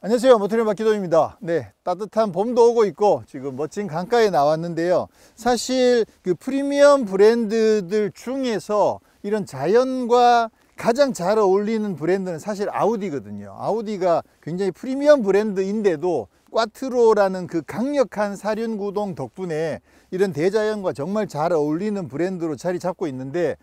안녕하세요. 모터리 박기동입니다. 네, 따뜻한 봄도 오고 있고 지금 멋진 강가에 나왔는데요. 사실 그 프리미엄 브랜드들 중에서 이런 자연과 가장 잘 어울리는 브랜드는 사실 아우디거든요. 아우디가 굉장히 프리미엄 브랜드인데도 꽈트로라는 그 강력한 사륜 구동 덕분에 이런 대자연과 정말 잘 어울리는 브랜드로 자리 잡고 있는데,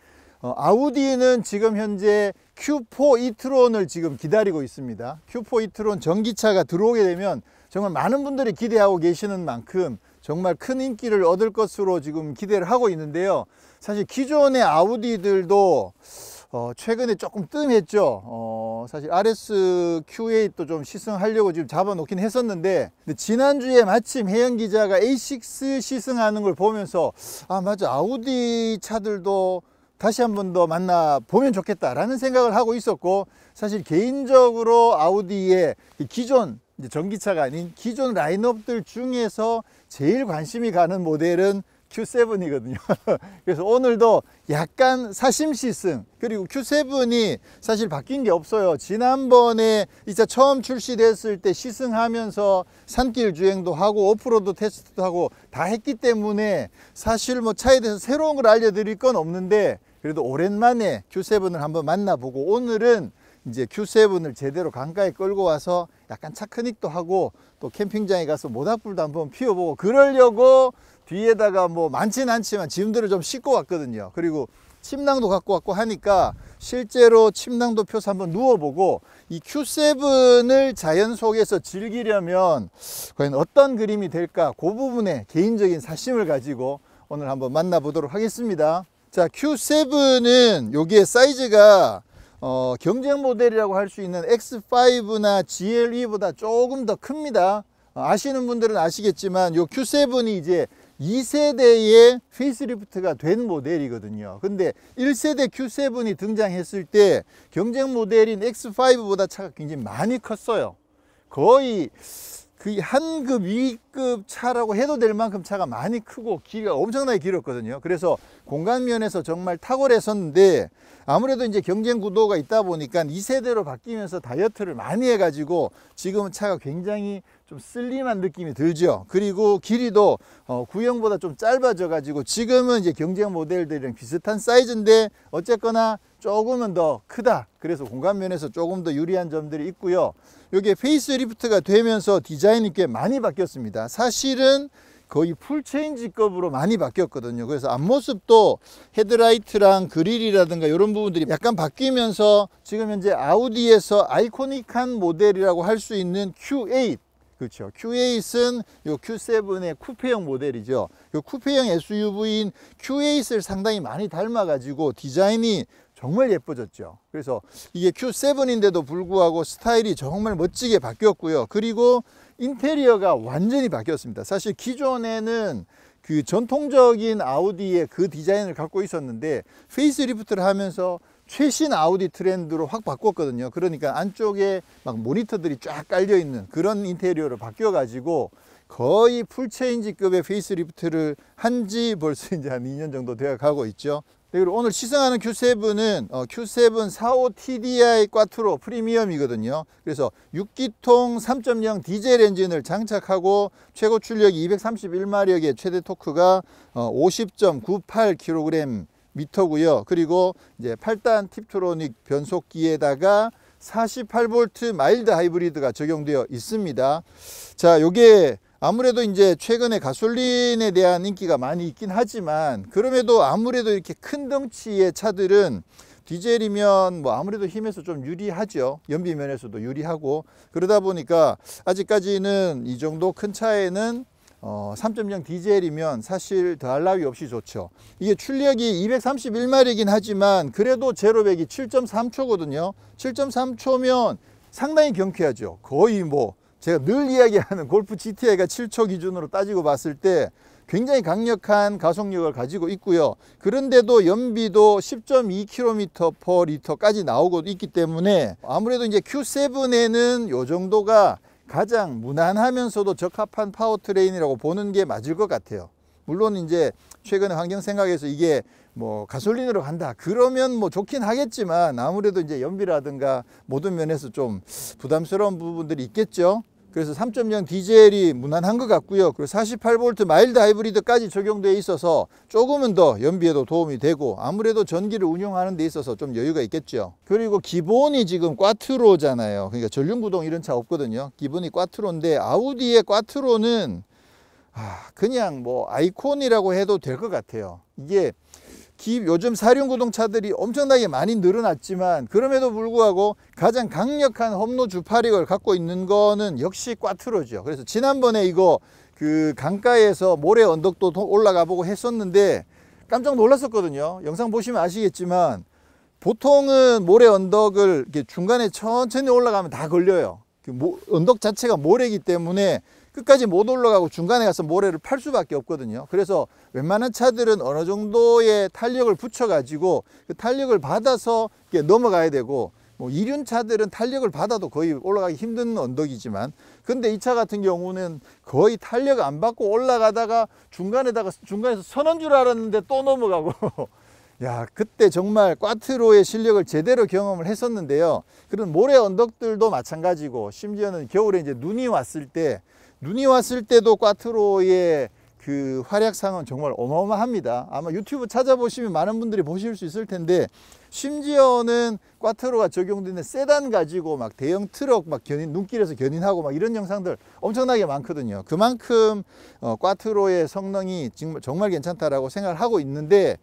아우디는 지금 현재 Q4 e-tron을 지금 기다리고 있습니다. Q4 e-tron 전기차가 들어오게 되면 정말 많은 분들이 기대하고 계시는 만큼 정말 큰 인기를 얻을 것으로 지금 기대를 하고 있는데요. 사실 기존의 아우디들도 최근에 조금 뜸했죠. 사실 RS Q8도 좀 시승하려고 지금 잡아놓긴 했었는데, 근데 지난주에 마침 혜영 기자가 A6 시승하는 걸 보면서 맞아, 아우디 차들도 다시 한 번 더 만나보면 좋겠다라는 생각을 하고 있었고, 사실 개인적으로 아우디의 기존 전기차가 아닌 기존 라인업들 중에서 제일 관심이 가는 모델은 Q7이거든요. 그래서 오늘도 약간 사심 시승, 그리고 Q7이 사실 바뀐 게 없어요. 지난번에 이 차 처음 출시됐을 때 시승하면서 산길 주행도 하고 오프로드 테스트도 하고 다 했기 때문에 사실 뭐 차에 대해서 새로운 걸 알려드릴 건 없는데, 그래도 오랜만에 Q7을 한번 만나보고, 오늘은 이제 Q7을 제대로 강가에 끌고 와서 약간 차크닉도 하고 또 캠핑장에 가서 모닥불도 한번 피워보고 그러려고 뒤에다가 뭐 많지는 않지만 짐들을 좀 싣고 왔거든요. 그리고 침낭도 갖고 왔고 하니까 실제로 침낭도 펴서 한번 누워보고, 이 Q7을 자연 속에서 즐기려면 과연 어떤 그림이 될까, 그 부분에 개인적인 사심을 가지고 오늘 한번 만나보도록 하겠습니다. 자, Q7은 여기에 사이즈가 경쟁 모델이라고 할 수 있는 X5나 GLE보다 조금 더 큽니다. 아시는 분들은 아시겠지만 요 Q7이 이제 2세대의 페이스리프트가 된 모델이거든요. 근데 1세대 Q7이 등장했을 때 경쟁 모델인 X5보다 차가 굉장히 많이 컸어요. 거의 그 한급, 2급 차라고 해도 될 만큼 차가 많이 크고 길이가 엄청나게 길었거든요. 그래서 공간 면에서 정말 탁월했었는데, 아무래도 이제 경쟁 구도가 있다 보니까 2세대로 바뀌면서 다이어트를 많이 해가지고 지금은 차가 굉장히 좀 슬림한 느낌이 들죠. 그리고 길이도 구형보다 좀 짧아져 가지고 지금은 이제 경쟁 모델들이랑 비슷한 사이즈인데 어쨌거나 조금은 더 크다. 그래서 공간 면에서 조금 더 유리한 점들이 있고요. 여기에 페이스리프트가 되면서 디자인이 꽤 많이 바뀌었습니다. 사실은 거의 풀체인지급으로 많이 바뀌었거든요. 그래서 앞모습도 헤드라이트랑 그릴이라든가 이런 부분들이 약간 바뀌면서 지금 현재 아우디에서 아이코닉한 모델이라고 할 수 있는 Q8, 그렇죠. Q8은 요 Q7의 쿠페형 모델이죠. 요 쿠페형 SUV인 Q8을 상당히 많이 닮아가지고 디자인이 정말 예뻐졌죠. 그래서 이게 Q7인데도 불구하고 스타일이 정말 멋지게 바뀌었고요. 그리고 인테리어가 완전히 바뀌었습니다. 사실 기존에는 그 전통적인 아우디의 그 디자인을 갖고 있었는데 페이스리프트를 하면서 최신 아우디 트렌드로 확 바꿨거든요. 그러니까 안쪽에 막 모니터들이 쫙 깔려 있는 그런 인테리어로 바뀌어 가지고 거의 풀체인지급의 페이스리프트를 한지 벌써 이제 한 2년 정도 되어 가고 있죠. 그리고 오늘 시승하는 Q7은 Q7 45TDI 꽈트로 프리미엄이거든요. 그래서 6기통 3.0 디젤 엔진을 장착하고 최고 출력이 231마력의 최대 토크가 50.98kg 미터고요. 그리고 이제 8단 팁트로닉 변속기에다가 48V 마일드 하이브리드가 적용되어 있습니다. 자, 요게 아무래도 이제 최근에 가솔린에 대한 인기가 많이 있긴 하지만, 그럼에도 아무래도 이렇게 큰 덩치의 차들은 디젤이면 뭐 아무래도 힘에서 좀 유리하죠. 연비 면에서도 유리하고, 그러다 보니까 아직까지는 이 정도 큰 차에는 3.0 디젤이면 사실 더할 나위 없이 좋죠. 이게 출력이 231마력이긴 하지만 그래도 제로백이 7.3초거든요. 7.3초면 상당히 경쾌하죠. 거의 뭐 제가 늘 이야기하는 골프 GTI가 7초 기준으로 따지고 봤을 때 굉장히 강력한 가속력을 가지고 있고요. 그런데도 연비도 10.2km/L까지 나오고 있기 때문에 아무래도 이제 Q7에는 요 정도가 가장 무난하면서도 적합한 파워트레인이라고 보는 게 맞을 것 같아요. 물론 이제 최근에 환경 생각해서 이게 뭐 가솔린으로 간다 그러면 뭐 좋긴 하겠지만 아무래도 이제 연비라든가 모든 면에서 좀 부담스러운 부분들이 있겠죠. 그래서 3.0 디젤이 무난한 것 같고요. 그리고 48V 마일드 하이브리드까지 적용되어 있어서 조금은 더 연비에도 도움이 되고 아무래도 전기를 운용하는 데 있어서 좀 여유가 있겠죠. 그리고 기본이 지금 꽈트로잖아요. 그러니까 전륜구동 이런 차 없거든요. 기본이 꽈트로인데 아우디의 꽈트로는 그냥 뭐 아이콘이라고 해도 될 것 같아요. 이게 요즘 4륜구동 차들이 엄청나게 많이 늘어났지만 그럼에도 불구하고 가장 강력한 험로 주파력을 갖고 있는 거는 역시 꽈트로죠. 그래서 지난번에 이거 그 강가에서 모래 언덕도 올라가 보고 했었는데 깜짝 놀랐었거든요. 영상 보시면 아시겠지만 보통은 모래 언덕을 이렇게 중간에 천천히 올라가면 다 걸려요. 언덕 자체가 모래이기 때문에 끝까지 못 올라가고 중간에 가서 모래를 팔 수밖에 없거든요. 그래서 웬만한 차들은 어느 정도의 탄력을 붙여 가지고 그 탄력을 받아서 넘어가야 되고 뭐 2륜 차들은 탄력을 받아도 거의 올라가기 힘든 언덕이지만 근데 이 차 같은 경우는 거의 탄력 안 받고 올라가다가 중간에서 서는 줄 알았는데 또 넘어가고 야, 그때 정말 꽈트로의 실력을 제대로 경험을 했었는데요. 그런 모래 언덕들도 마찬가지고 심지어는 겨울에 이제 눈이 왔을 때도 꽈트로의 그 활약상은 정말 어마어마합니다. 아마 유튜브 찾아보시면 많은 분들이 보실 수 있을 텐데 심지어는 꽈트로가 적용되는 세단 가지고 막 대형 트럭 막 눈길에서 견인하고 막 이런 영상들 엄청나게 많거든요. 그만큼 꽈트로의 성능이 정말 괜찮다라고 생각을 하고 있는데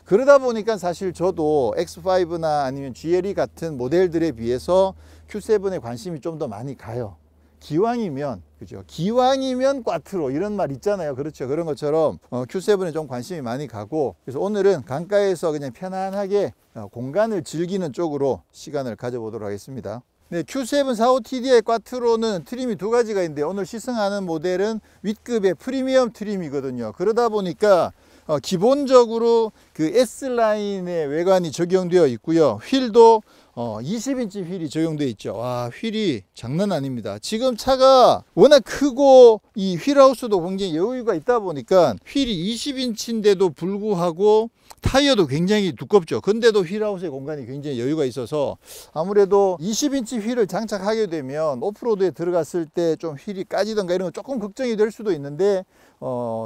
그러다 보니까 사실 저도 X5나 아니면 GLE 같은 모델들에 비해서 Q7에 관심이 좀 더 많이 가요. 기왕이면 그죠? 기왕이면 꽈트로 이런 말 있잖아요. 그렇죠. 그런 것처럼 Q7에 좀 관심이 많이 가고 그래서 오늘은 강가에서 그냥 편안하게 공간을 즐기는 쪽으로 시간을 가져보도록 하겠습니다. 네, Q7 45TDI 꽈트로는 트림이 두 가지가 있는데 오늘 시승하는 모델은 윗급의 프리미엄 트림이거든요. 그러다 보니까 기본적으로 그 S라인의 외관이 적용되어 있고요. 휠도 20인치 휠이 적용되어 있죠. 와, 휠이 장난 아닙니다. 지금 차가 워낙 크고 이 휠하우스도 굉장히 여유가 있다 보니까 휠이 20인치인데도 불구하고 타이어도 굉장히 두껍죠. 근데도 휠하우스의 공간이 굉장히 여유가 있어서 아무래도 20인치 휠을 장착하게 되면 오프로드에 들어갔을 때 좀 휠이 까지던가 이런 거 조금 걱정이 될 수도 있는데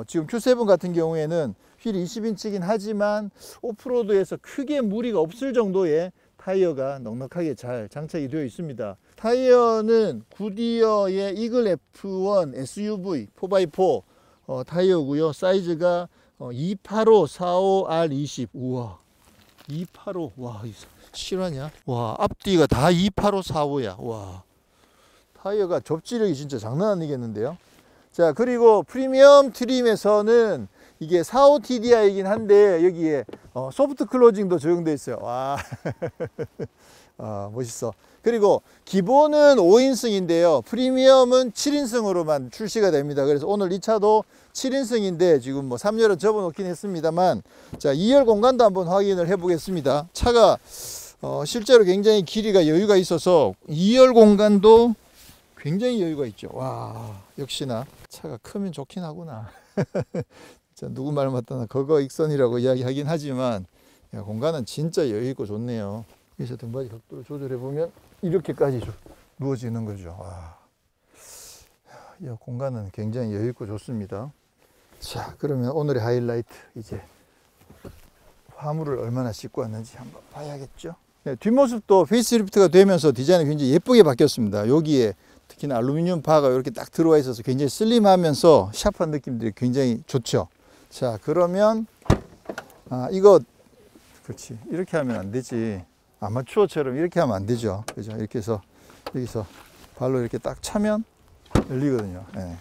지금 Q7 같은 경우에는 휠이 20인치긴 하지만 오프로드에서 크게 무리가 없을 정도의 타이어가 넉넉하게 잘 장착이 되어 있습니다. 타이어는 구디어의 이글 F1 SUV 4x4 타이어고요. 사이즈가 285-45R20. 우와, 285. 와, 실화냐? 와, 앞뒤가 다 285-45야. 와, 타이어가 접지력이 진짜 장난 아니겠는데요. 자, 그리고 프리미엄 트림에서는 이게 45TDI이긴 한데 여기에 소프트 클로징도 적용되어 있어요. 와, 멋있어. 그리고 기본은 5인승인데요. 프리미엄은 7인승으로만 출시가 됩니다. 그래서 오늘 이 차도 7인승인데 지금 뭐 3열은 접어놓긴 했습니다만 자, 2열 공간도 한번 확인을 해 보겠습니다. 차가 실제로 굉장히 길이가 여유가 있어서 2열 공간도 굉장히 여유가 있죠. 와, 역시나 차가 크면 좋긴 하구나. 자, 누구 말 맞다나 거거 익선이라고 이야기하긴 하지만 야, 공간은 진짜 여유 있고 좋네요. 여기서 등받이 각도를 조절해 보면 이렇게까지 누워지는 거죠. 와, 이 공간은 굉장히 여유 있고 좋습니다. 자, 그러면 오늘의 하이라이트 이제 화물을 얼마나 싣고 왔는지 한번 봐야겠죠. 네, 뒷모습도 페이스리프트가 되면서 디자인이 굉장히 예쁘게 바뀌었습니다. 여기에 특히나 알루미늄 바가 이렇게 딱 들어와 있어서 굉장히 슬림하면서 샤프한 느낌들이 굉장히 좋죠. 자, 그러면 이거 그렇지, 이렇게 하면 안 되지. 아마추어처럼 이렇게 하면 안 되죠. 그죠? 이렇게 해서 여기서 발로 이렇게 딱 차면 열리거든요. 네.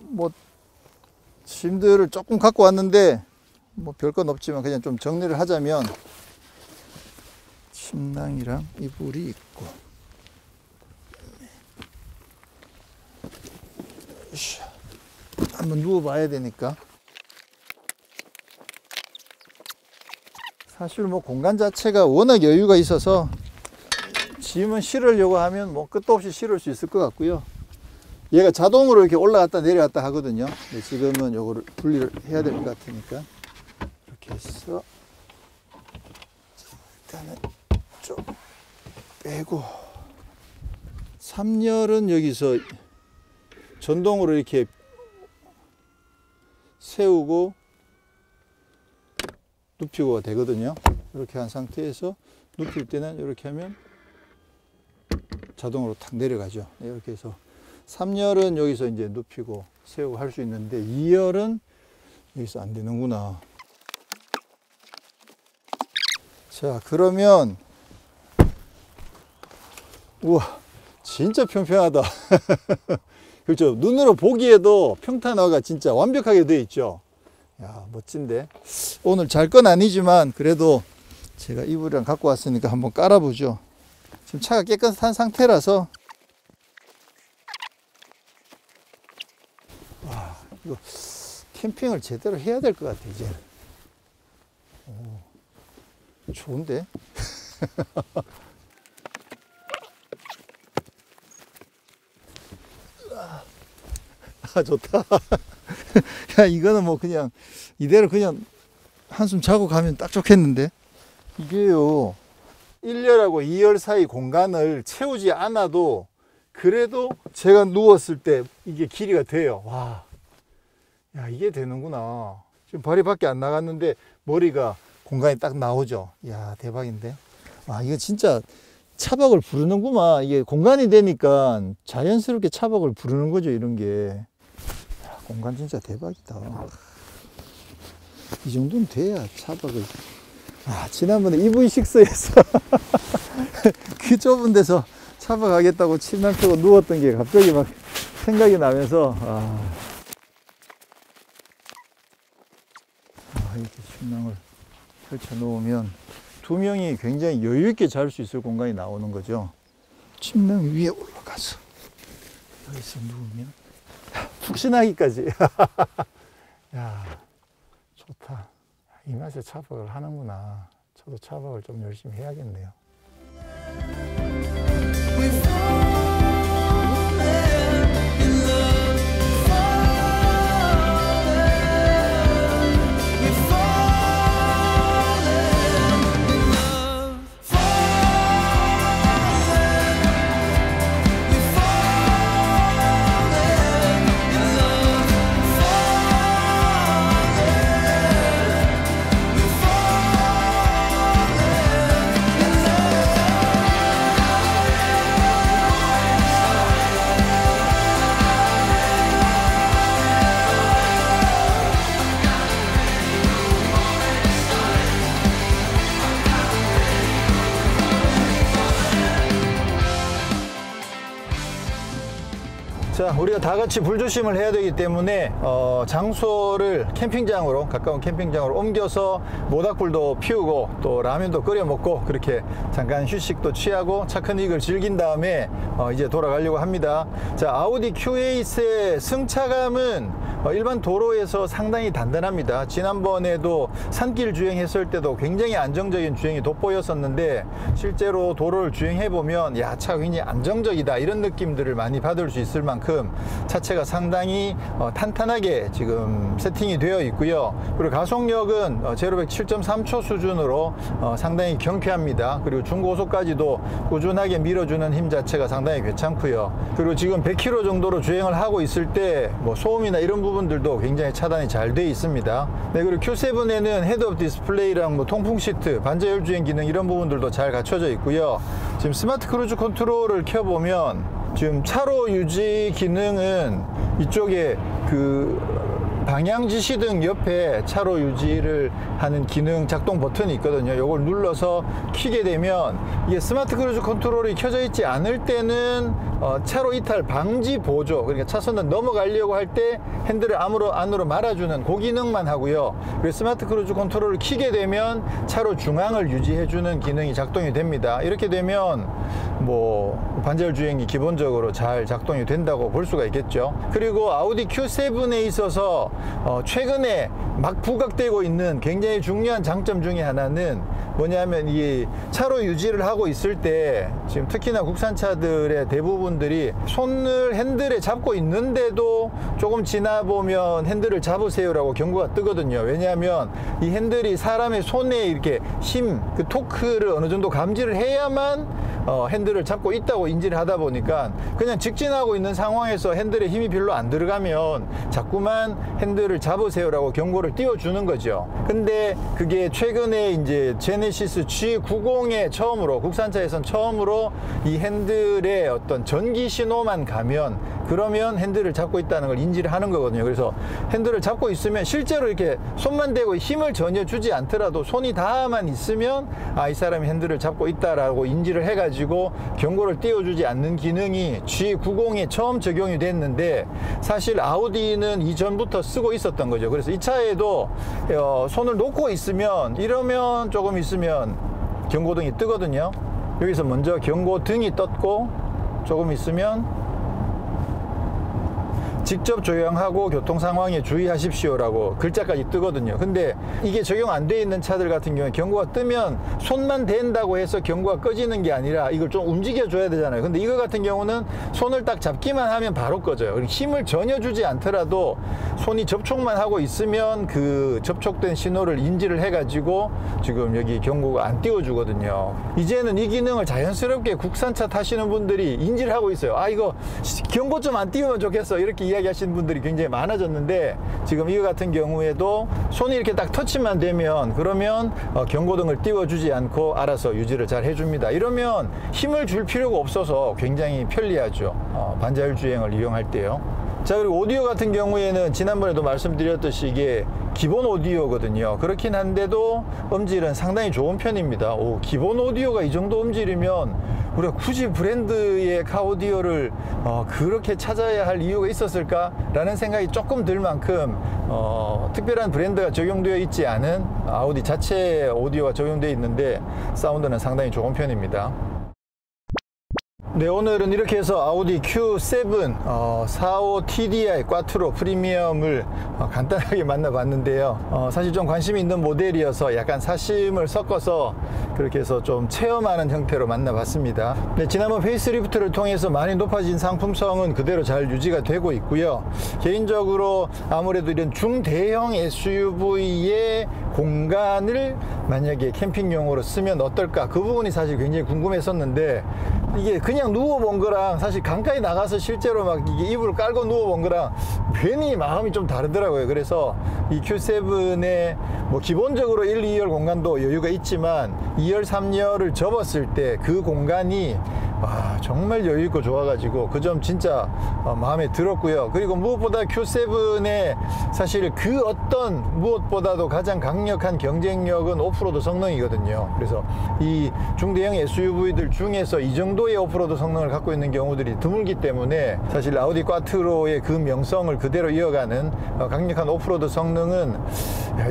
뭐 짐들을 조금 갖고 왔는데 뭐 별건 없지만 그냥 좀 정리를 하자면 침낭이랑 이불이 있고 한번 누워봐야 되니까. 사실 뭐 공간 자체가 워낙 여유가 있어서 짐은 실으려고 하면 뭐 끝도 없이 실을 수 있을 것 같고요. 얘가 자동으로 이렇게 올라갔다 내려갔다 하거든요. 근데 지금은 요거를 분리를 해야 될 것 같으니까 이렇게 해서 일단은 좀 빼고, 3열은 여기서 전동으로 이렇게 세우고 눕히고가 되거든요. 이렇게 한 상태에서 눕힐 때는 이렇게 하면 자동으로 탁 내려가죠. 이렇게 해서 3열은 여기서 이제 눕히고 세우고 할 수 있는데 2열은 여기서 안 되는구나. 자, 그러면 우와, 진짜 평평하다. 그렇죠. 눈으로 보기에도 평탄화가 진짜 완벽하게 되어 있죠. 야, 멋진데. 오늘 잘 건 아니지만 그래도 제가 이불이랑 갖고 왔으니까 한번 깔아보죠. 지금 차가 깨끗한 상태라서. 와, 이거 캠핑을 제대로 해야 될 것 같아, 이제. 오, 좋은데? 아, 좋다. 야, 이거는 뭐 그냥 이대로 그냥 한숨 자고 가면 딱 좋겠는데. 이게요, 1열하고 2열 사이 공간을 채우지 않아도 그래도 제가 누웠을 때 이게 길이가 돼요. 와, 야, 이게 되는구나. 지금 발이 밖에 안 나갔는데 머리가 공간이 딱 나오죠. 이야, 대박인데. 와, 이거 진짜 차박을 부르는구만. 이게 공간이 되니까 자연스럽게 차박을 부르는 거죠, 이런 게. 야, 공간 진짜 대박이다. 이 정도는 돼야 차박을. 아, 지난번에 EV6에서 그 좁은 데서 차박하겠다고 침낭 펴고 누웠던 게 갑자기 막 생각이 나면서, 이렇게 침낭을 펼쳐 놓으면 두 명이 굉장히 여유 있게 잘 수 있을 공간이 나오는 거죠. 침낭 위에 올라가서 여기서 누우면 푹신하기까지. 야, 좋다. 이 맛에 차박을 하는구나. 저도 차박을 좀 열심히 해야겠네요. 자, 우리가 다 같이 불조심을 해야 되기 때문에 장소를 캠핑장으로, 가까운 캠핑장으로 옮겨서 모닥불도 피우고 또 라면도 끓여 먹고 그렇게 잠깐 휴식도 취하고 차크닉을 즐긴 다음에 이제 돌아가려고 합니다. 자, 아우디 Q8의 승차감은 일반 도로에서 상당히 단단합니다. 지난번에도 산길 주행했을 때도 굉장히 안정적인 주행이 돋보였었는데 실제로 도로를 주행해보면 야, 차가 굉장히 안정적이다 이런 느낌들을 많이 받을 수 있을 만큼 차체가 상당히 탄탄하게 지금 세팅이 되어 있고요. 그리고 가속력은 제로백 7.3초 수준으로 상당히 경쾌합니다. 그리고 중고속까지도 꾸준하게 밀어주는 힘 자체가 상당히 괜찮고요. 그리고 지금 100km 정도로 주행을 하고 있을 때 뭐 소음이나 이런 부분들도 굉장히 차단이 잘 되어 있습니다. 네, 그리고 Q7에는 헤드업 디스플레이랑 뭐 통풍 시트, 반자율 주행 기능 이런 부분들도 잘 갖춰져 있고요. 지금 스마트 크루즈 컨트롤을 켜보면 지금 차로 유지 기능은 이쪽에 그 방향 지시등 옆에 차로 유지를 하는 기능 작동 버튼이 있거든요. 이걸 눌러서 켜게 되면 이게 스마트 크루즈 컨트롤이 켜져 있지 않을 때는 차로 이탈 방지 보조, 그러니까 차선을 넘어가려고 할 때 핸들을 안으로 말아주는 그 기능만 하고요. 그리고 스마트 크루즈 컨트롤을 켜게 되면 차로 중앙을 유지해주는 기능이 작동이 됩니다. 이렇게 되면 뭐 반자율 주행이 기본적으로 잘 작동이 된다고 볼 수가 있겠죠. 그리고 아우디 Q7에 있어서 최근에 막 부각되고 있는 굉장히 중요한 장점 중에 하나는 뭐냐면 이 차로 유지를 하고 있을 때 지금 특히나 국산차들의 대부분들이 손을 핸들에 잡고 있는데도 조금 지나 보면 핸들을 잡으세요라고 경고가 뜨거든요. 왜냐하면 이 핸들이 사람의 손에 이렇게 힘, 그 토크를 어느 정도 감지를 해야만 핸들을 잡고 있다고 인지를 하다 보니까 그냥 직진하고 있는 상황에서 핸들에 힘이 별로 안 들어가면 자꾸만 핸들을 잡으세요라고 경고를 띄워주는 거죠. 근데 그게 최근에 이제 제네시스 G90에 처음으로, 국산차에선 처음으로 이 핸들에 어떤 전기 신호만 가면, 그러면 핸들을 잡고 있다는 걸 인지를 하는 거거든요. 그래서 핸들을 잡고 있으면 실제로 이렇게 손만 대고 힘을 전혀 주지 않더라도 손이 닿아만 있으면 이 사람이 핸들을 잡고 있다라고 인지를 해가지고 경고를 띄워주지 않는 기능이 G90에 처음 적용이 됐는데, 사실 아우디는 이전부터 쓰고 있었던 거죠. 그래서 이 차에도 손을 놓고 있으면, 이러면 조금 있으면 경고등이 뜨거든요. 여기서 먼저 경고등이 떴고 조금 있으면 직접 조향하고 교통 상황에 주의하십시오라고 글자까지 뜨거든요. 근데 이게 적용 안 돼 있는 차들 같은 경우에 경고가 뜨면 손만 댄다고 해서 경고가 꺼지는 게 아니라 이걸 좀 움직여 줘야 되잖아요. 근데 이거 같은 경우는 손을 딱 잡기만 하면 바로 꺼져요. 힘을 전혀 주지 않더라도 손이 접촉만 하고 있으면 그 접촉된 신호를 인지를 해가지고 지금 여기 경고가 안 띄워주거든요. 이제는 이 기능을 자연스럽게 국산차 타시는 분들이 인지를 하고 있어요. 이거 경고 좀 안 띄우면 좋겠어, 이렇게 이야기하시는 분들이 굉장히 많아졌는데, 지금 이거 같은 경우에도 손이 이렇게 딱 터치만 되면, 그러면 경고등을 띄워주지 않고 알아서 유지를 잘 해줍니다. 이러면 힘을 줄 필요가 없어서 굉장히 편리하죠. 반자율 주행을 이용할 때요. 자, 그리고 오디오 같은 경우에는 지난번에도 말씀드렸듯이 이게 기본 오디오거든요. 그렇긴 한데도 음질은 상당히 좋은 편입니다. 기본 오디오가 이 정도 음질이면 우리가 굳이 브랜드의 카 오디오를 그렇게 찾아야 할 이유가 있었을까? 라는 생각이 조금 들 만큼 특별한 브랜드가 적용되어 있지 않은 아우디 자체 오디오가 적용되어 있는데 사운드는 상당히 좋은 편입니다. 네, 오늘은 이렇게 해서 아우디 Q7 45 TDI 꽈트로 프리미엄을 간단하게 만나봤는데요. 사실 좀 관심이 있는 모델이어서 약간 사심을 섞어서 그렇게 해서 좀 체험하는 형태로 만나봤습니다. 네, 지난번 페이스리프트를 통해서 많이 높아진 상품성은 그대로 잘 유지가 되고 있고요. 개인적으로 아무래도 이런 중대형 SUV의 공간을 만약에 캠핑용으로 쓰면 어떨까, 그 부분이 사실 굉장히 궁금했었는데, 이게 그냥 누워본 거랑 사실 강가에 나가서 실제로 막 이게 이불을 깔고 누워본 거랑 괜히 마음이 좀 다르더라고요. 그래서 이 Q7에 뭐 기본적으로 1, 2열 공간도 여유가 있지만 2열, 3열을 접었을 때 그 공간이 정말 여유있고 좋아가지고 그 점 진짜 마음에 들었고요. 그리고 무엇보다 Q7의 사실 그 어떤 무엇보다도 가장 강력한 경쟁력은 오프로드 성능이거든요. 그래서 이 중대형 SUV들 중에서 이 정도의 오프로드 성능을 갖고 있는 경우들이 드물기 때문에 사실 아우디 꽈트로의 그 명성을 그대로 이어가는 강력한 오프로드 성능은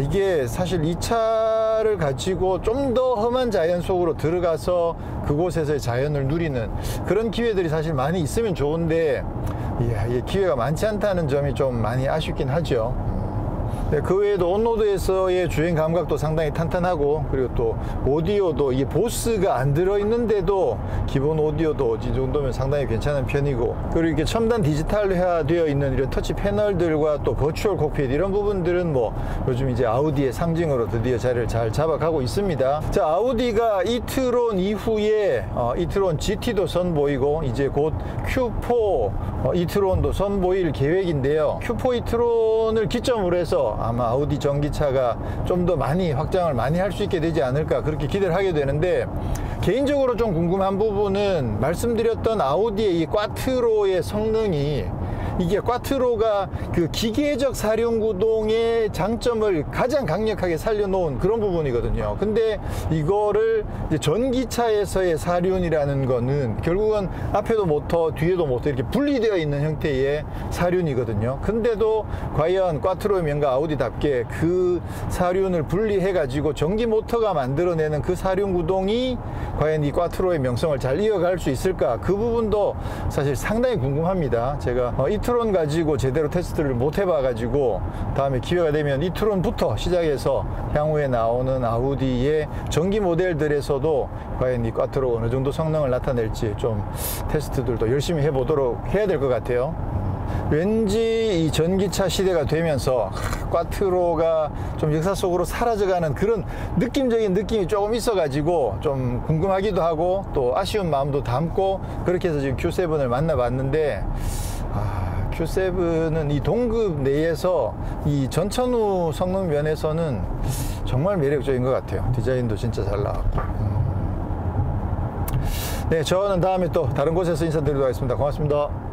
이게 사실 이 차를 가지고 좀 더 험한 자연 속으로 들어가서 그곳에서의 자연을 누리는 그런 기회들이 사실 많이 있으면 좋은데, 이게 기회가 많지 않다는 점이 좀 많이 아쉽긴 하죠. 네, 그 외에도 온로드에서의 주행 감각도 상당히 탄탄하고, 그리고 또 오디오도 이게 보스가 안 들어있는데도 기본 오디오도 이 정도면 상당히 괜찮은 편이고, 그리고 이렇게 첨단 디지털화되어 있는 이런 터치 패널들과 또 버추얼 콕핏 이런 부분들은 뭐 요즘 이제 아우디의 상징으로 드디어 자리를 잘 잡아가고 있습니다. 자, 아우디가 이트론 이후에 이트론 GT도 선보이고 이제 곧 Q4 이트론도 선보일 계획인데요. Q4 이트론을 기점으로 해서 아마 아우디 전기차가 좀 더 많이 확장을 많이 할 수 있게 되지 않을까, 그렇게 기대를 하게 되는데, 개인적으로 좀 궁금한 부분은 말씀드렸던 아우디의 이 꽈트로의 성능이, 이게 꽈트로가 그 기계적 사륜구동의 장점을 가장 강력하게 살려놓은 그런 부분이거든요. 근데 이거를 이제 전기차에서의 사륜이라는 거는 결국은 앞에도 모터, 뒤에도 모터 이렇게 분리되어 있는 형태의 사륜이거든요. 근데도 과연 꽈트로의 명가 아우디답게 그 사륜을 분리해 가지고 전기 모터가 만들어내는 그 사륜구동이 과연 이 꽈트로의 명성을 잘 이어갈 수 있을까, 그 부분도 사실 상당히 궁금합니다. 제가 q-트론 가지고 제대로 테스트를 못 해봐 가지고 다음에 기회가 되면 이 트론부터 시작해서 향후에 나오는 아우디의 전기 모델들에서도 과연 이 꽈트로가 어느 정도 성능을 나타낼지 좀 테스트들도 열심히 해보도록 해야 될 것 같아요. 왠지 이 전기차 시대가 되면서 꽈트로가 좀 역사 속으로 사라져가는 그런 느낌적인 느낌이 조금 있어가지고 좀 궁금하기도 하고 또 아쉬운 마음도 담고 그렇게 해서 지금 Q7을 만나봤는데, Q7은 이 동급 내에서 이 전천후 성능 면에서는 정말 매력적인 것 같아요. 디자인도 진짜 잘 나왔고. 네, 저는 다음에 또 다른 곳에서 인사드리도록 하겠습니다. 고맙습니다.